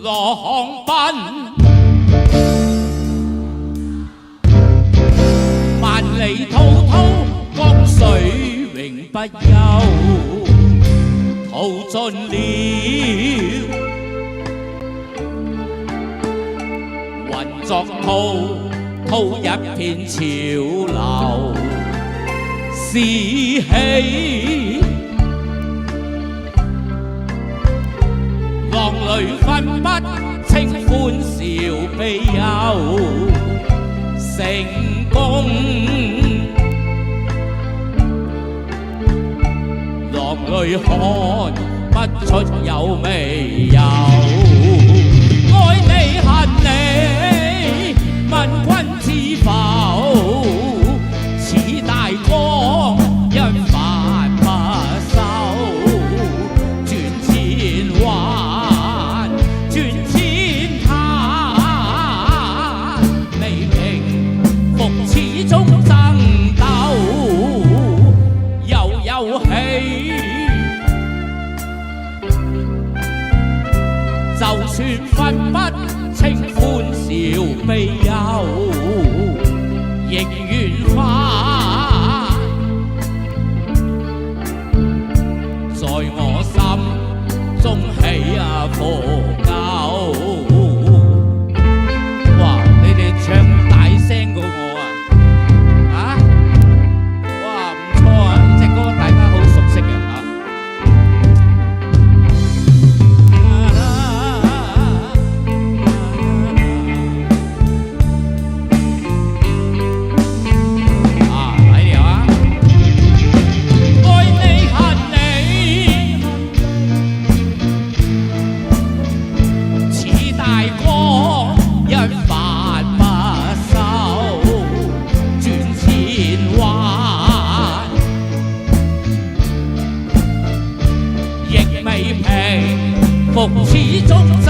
浪奔，萬里滔滔江水永不休，淘盡了雲作滔一片潮流士氣。浪裏分不清歡笑悲憂，成功浪裏看不出有未有，愛你恨你問君知否？似大江一發不收，轉千彎轉千灘，未平復始終爭鬥又有氣。就算分不清歡笑悲憂，亦願返在我心中起伏鳩。哇！你哋唱大聲過我啊！哇，唔錯啊！呢隻歌大家好熟悉嘅嚇。復始終爭